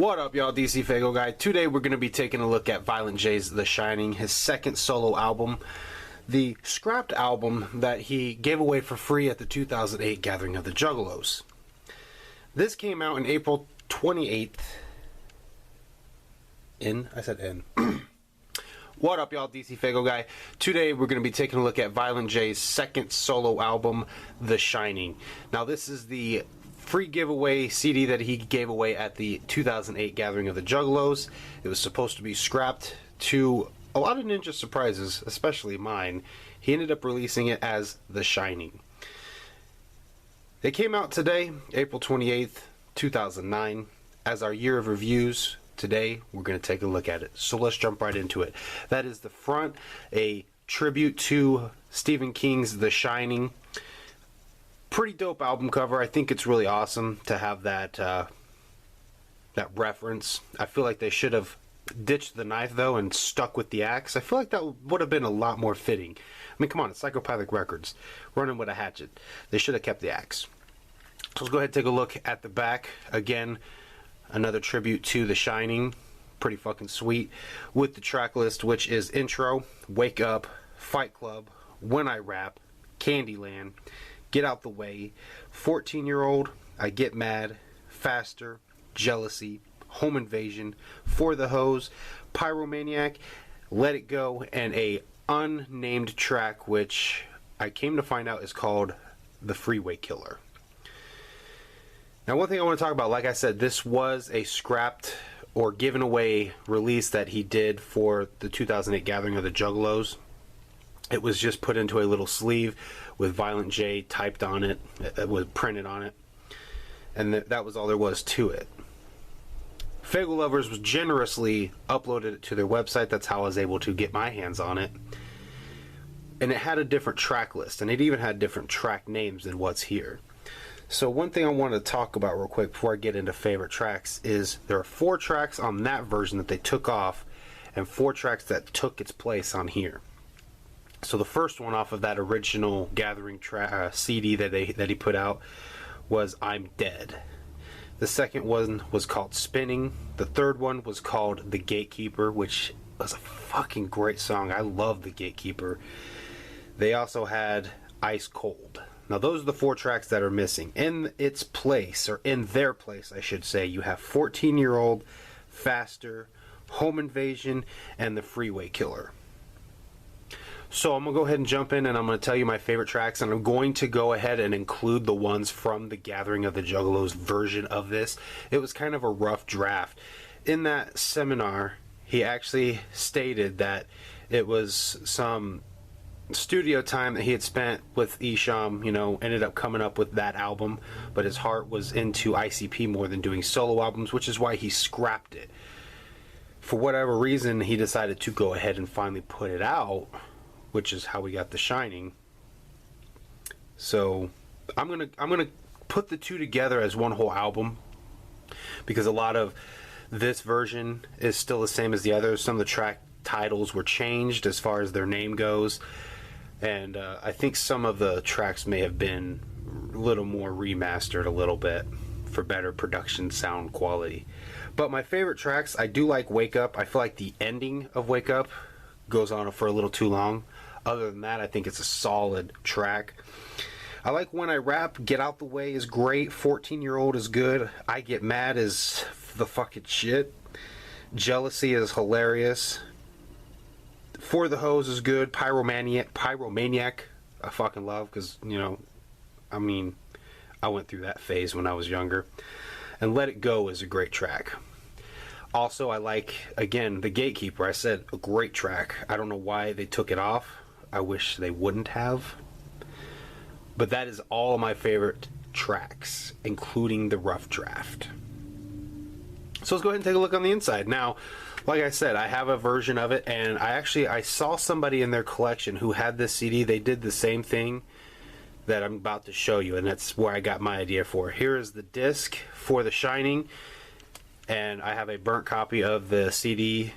What up, y'all? DCFAYGOGUY. Today we're going to be taking a look at Violent J's The Shining, his second solo album, the scrapped album that he gave away for free at the 2008 Gathering of the Juggalos. This came out in April 28th. What up, y'all? DCFAYGOGUY. Today we're going to be taking a look at Violent J's second solo album, The Shining. Now, this is the free giveaway CD that he gave away at the 2008 Gathering of the Juggalos. It was supposed to be scrapped. To a lot of ninja surprises, especially mine, he ended up releasing it as The Shining. It came out today, April 28th, 2009. As our year of reviews, today we're going to take a look at it. So let's jump right into it. That is the front, a tribute to Stephen King's The Shining. Pretty dope album cover. I think it's really awesome to have that that reference. I feel like they should have ditched the knife though and stuck with the axe. I feel like that would have been a lot more fitting. I mean, come on, it's Psychopathic Records running with a hatchet. They should have kept the axe. So let's go ahead and take a look at the back. Again, another tribute to The Shining. Pretty fucking sweet. With the track list, which is Intro, Wake Up, Fight Club, When I Rap, Candyland, Get Out the Way, 14-Year-Old, I Get Mad, Faster, Jealousy, Home Invasion, For the Hose, Pyromaniac, Let It Go, and a unnamed track which I came to find out is called The Freeway Killer. Now, one thing I want to talk about, like I said, this was a scrapped or given away release that he did for the 2008 Gathering of the Juggalos. It was just put into a little sleeve with Violent J typed on it. It was printed on it. And that was all there was to it. Faygo Lovers was generously uploaded it to their website. That's how I was able to get my hands on it. And it had a different track list. And it even had different track names than what's here. So one thing I want to talk about real quick before I get into favorite tracks is there are 4 tracks on that version that they took off and 4 tracks that took its place on here. So the first one off of that original Gathering CD that he put out was I'm Dead. The second one was called Spinning. The third one was called The Gatekeeper, which was a fucking great song. I love The Gatekeeper. They also had Ice Cold. Now those are the 4 tracks that are missing. In its place, or in their place I should say, you have 14-Year-Old, Faster, Home Invasion, and The Freeway Killer. So I'm going to go ahead and jump in and I'm going to tell you my favorite tracks, and I'm going to go ahead and include the ones from the Gathering of the Juggalos version of this. It was kind of a rough draft. In that seminar, he actually stated that it was some studio time that he had spent with Isham, ended up coming up with that album, but his heart was into ICP more than doing solo albums, which is why he scrapped it. For whatever reason, he decided to go ahead and finally put it out, which is how we got The Shining. So I'm gonna put the two together as one whole album, because a lot of this version is still the same as the others. Some of the track titles were changed as far as their name goes, and I think some of the tracks may have been a little more remastered a little bit for better production sound quality. But my favorite tracks, I do like Wake Up. I feel like the ending of Wake Up goes on for a little too long. Other than that, I think it's a solid track. I like When I Rap. Get Out the Way is great. 14-Year-Old is good. I Get Mad is the fucking shit. Jealousy is hilarious. For the Hose is good. Pyromaniac I fucking love, because, I went through that phase when I was younger. And Let It Go is a great track. Also, I like, again, The Gatekeeper. I said a great track. I don't know why they took it off. I wish they wouldn't have. But that is all of my favorite tracks, including the rough draft. So let's go ahead and take a look on the inside. Now, like I said, I have a version of it, and I saw somebody in their collection who had this CD. They did the same thing that I'm about to show you, and that's where I got my idea for. Here is the disc for The Shining. And I have a burnt copy of the CD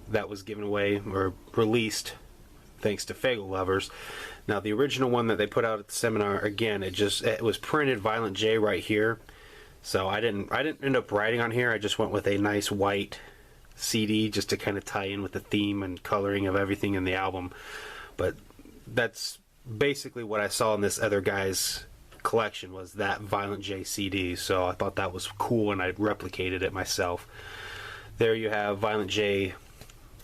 that was given away or released thanks to Faygo Lovers. Now, the original one that they put out at the seminar, again, it was printed Violent J right here. So I didn't end up writing on here. I just went with a nice white CD just to kind of tie in with the theme and coloring of everything in the album. But that's basically what I saw in this other guy's collection, was that Violent J CD. So I thought that was cool, and I replicated it myself. There you have Violent J,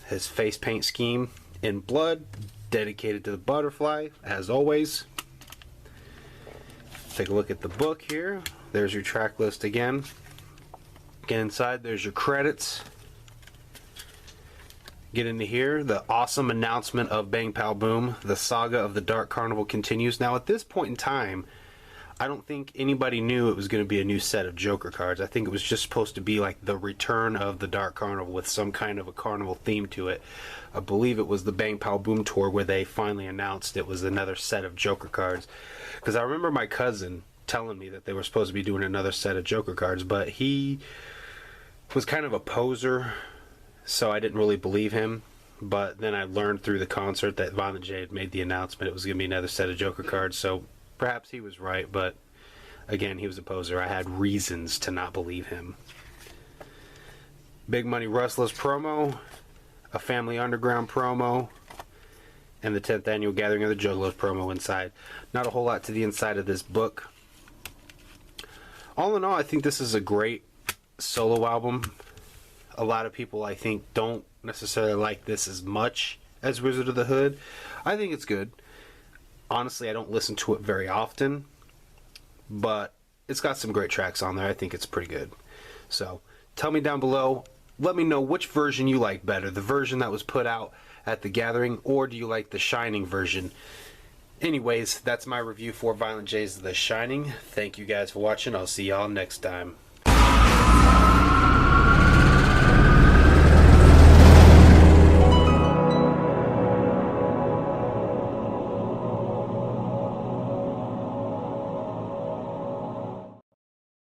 his face paint scheme in blood, dedicated to the butterfly, as always. Take a look at the book here. There's your track list again. Get inside, there's your credits. Get into here, the awesome announcement of Bang Pow Boom, the saga of the Dark Carnival continues. Now at this point in time, I don't think anybody knew it was going to be a new set of Joker cards. I think it was just supposed to be like the return of the Dark Carnival with some kind of a carnival theme to it. I believe it was the Bang Pow Boom tour where they finally announced it was another set of Joker cards. Because I remember my cousin telling me that they were supposed to be doing another set of Joker cards, but he was kind of a poser, so I didn't really believe him. But then I learned through the concert that Violent J had made the announcement it was going to be another set of Joker cards, so perhaps he was right, but again, he was a poser. I had reasons to not believe him. Big Money Rustlers promo, a Family Underground promo, and the 10th Annual Gathering of the Juggalos promo inside. Not a whole lot to the inside of this book. All in all, I think this is a great solo album. A lot of people, I think, don't necessarily like this as much as Wizard of the Hood. I think it's good. Honestly, I don't listen to it very often, but it's got some great tracks on there. I think it's pretty good. So, tell me down below. Let me know which version you like better. The version that was put out at the Gathering, or do you like the Shining version? Anyways, that's my review for Violent J's The Shining. Thank you guys for watching. I'll see y'all next time.